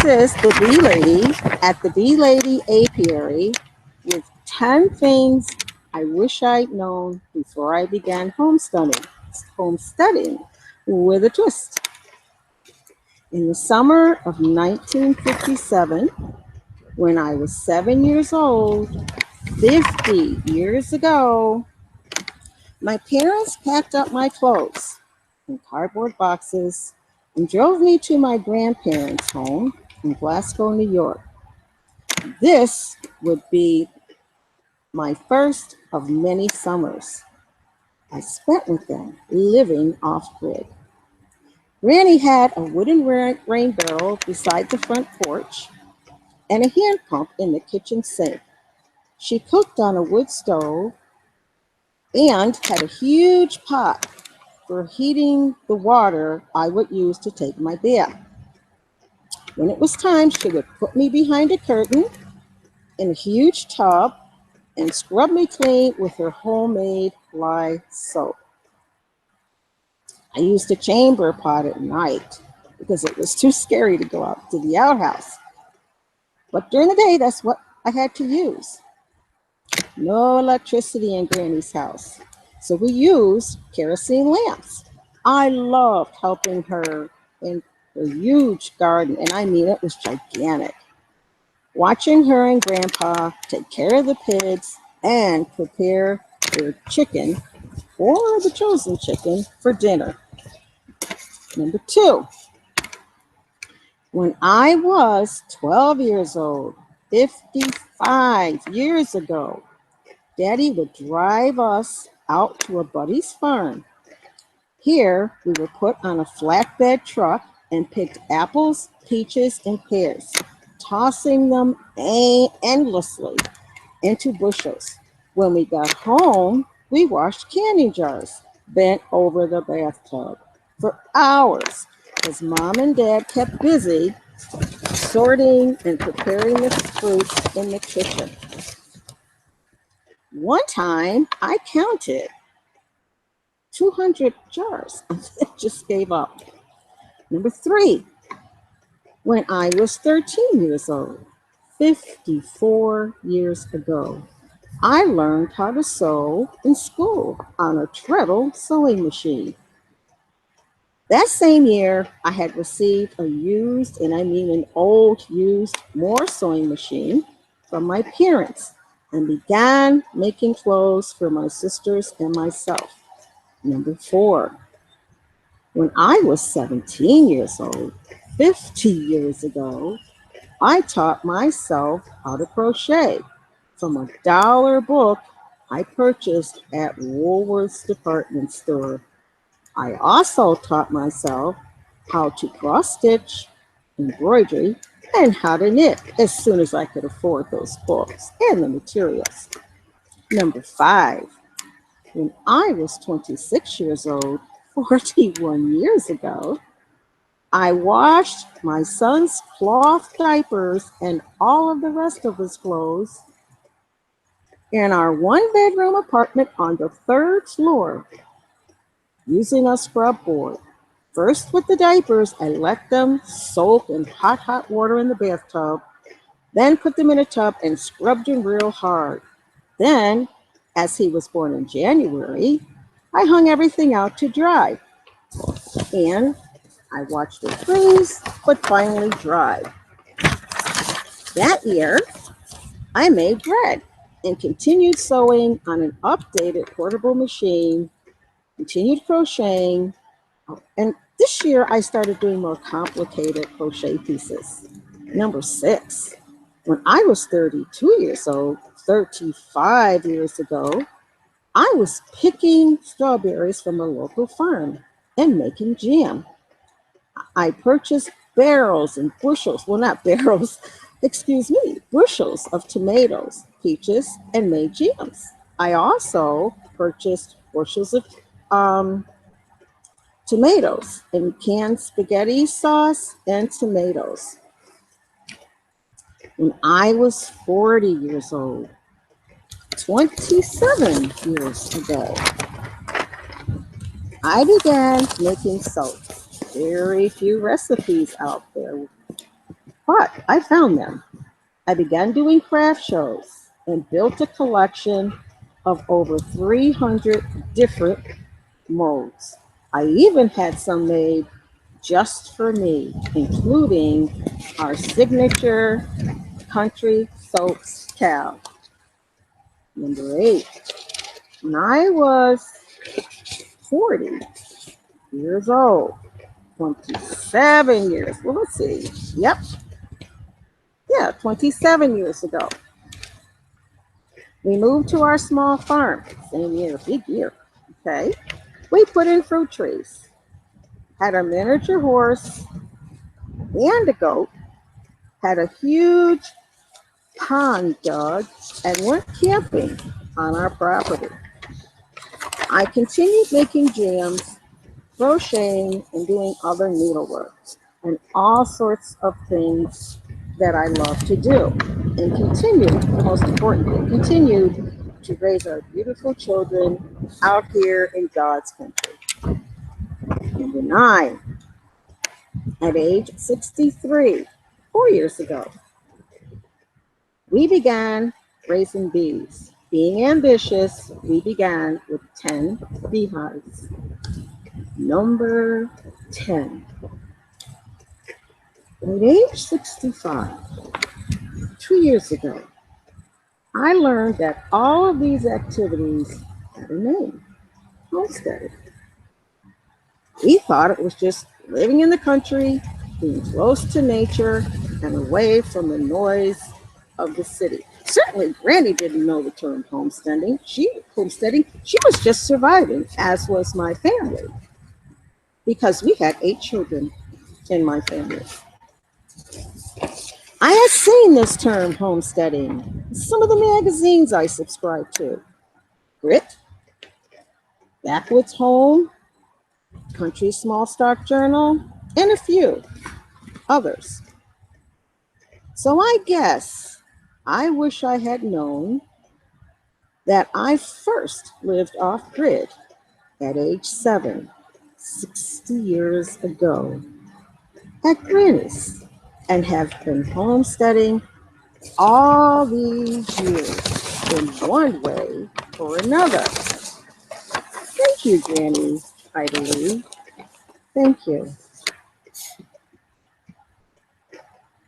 is the Bee Lady at the Beekeeping with 10 things I wish I'd known before I began homesteading with a twist. In the summer of 1957, when I was 7 years old, 50 years ago, my parents packed up my clothes in cardboard boxes and drove me to my grandparents' home in Glasgow, New York. This would be my first of many summers I spent with them living off-grid. Granny had a wooden rain barrel beside the front porch and a hand pump in the kitchen sink. She cooked on a wood stove and had a huge pot for heating the water I would use to take my bath. When it was time, she would put me behind a curtain in a huge tub and scrub me clean with her homemade lye soap. I used a chamber pot at night because it was too scary to go out to the outhouse. But during the day, that's what I had to use. No electricity in Granny's house, so we used kerosene lamps. I loved helping her in her huge garden, and I mean, it was gigantic. Watching her and Grandpa take care of the pigs and prepare their chicken, or the chosen chicken, for dinner. Number 2, when I was 12 years old, 55 years ago, Daddy would drive us out to a buddy's farm. Here, we were put on a flatbed truck and picked apples, peaches, and pears, tossing them endlessly into bushels. When we got home, we washed candy jars, bent over the bathtub for hours as Mom and Dad kept busy sorting and preparing the fruits in the kitchen. One time, I counted 200 jars and just gave up. Number 3, when I was 13 years old, 54 years ago, I learned how to sew in school on a treadle sewing machine. That same year, I had received a used, and I mean an old used Moore sewing machine from my parents and began making clothes for my sisters and myself. Number 4, when I was 17 years old, 50 years ago, I taught myself how to crochet from a $1 book I purchased at Woolworth's department store. I also taught myself how to cross-stitch, embroidery, and how to knit as soon as I could afford those books and the materials. Number 5, when I was 26 years old, 41 years ago, I washed my son's cloth diapers and all of the rest of his clothes in our 1-bedroom apartment on the 3rd floor using a scrub board. First with the diapers, I let them soak in hot water in the bathtub, then put them in a tub and scrubbed them real hard. Then, as he was born in January, I hung everything out to dry. And I watched it freeze, but finally dry. That year, I made bread and continued sewing on an updated portable machine, continued crocheting, and this year I started doing more complicated crochet pieces. Number 6, when I was 32 years old, 35 years ago, I was picking strawberries from a local farm and making jam. I purchased barrels and bushels, well, not barrels, excuse me, bushels of tomatoes, peaches, and made jams. I also purchased bushels of tomatoes and canned spaghetti sauce and tomatoes. When I was 40 years old, 27 years ago, I began making soap. Very few recipes out there but I found them. I began doing craft shows and built a collection of over 300 different molds. I even had some made just for me, including our signature country soaps cow. Number 8, when I was 40 years old, 27 years, well, let's see, yep, yeah, 27 years ago, we moved to our small farm. Same year, big year, okay? We put in fruit trees, had a miniature horse and a goat, had a huge pond dug, and went camping on our property. I continued making jams, crocheting, and doing other needlework, and all sorts of things that I love to do. And continued, the most important thing, continued to raise our beautiful children out here in God's country. Number 9, at age 63, 4 years ago, we began raising bees. Being ambitious, we began with 10 beehives. Number 10. At age 65, 2 years ago, I learned that all of these activities had a name: homesteading. We thought it was just living in the country, being close to nature, and away from the noise of the city. Certainly, Granny didn't know the term homesteading. She was just surviving, as was my family, because we had 8 children in my family. I had seen this term homesteading in some of the magazines I subscribed to: Grit, Backwoods Home, Country Small Stock Journal, and a few others. So I guess I wish I had known that I first lived off grid at age 7, 60 years ago, at Granny's, and have been homesteading all these years in one way or another. Thank you, Granny, I believe. Thank you.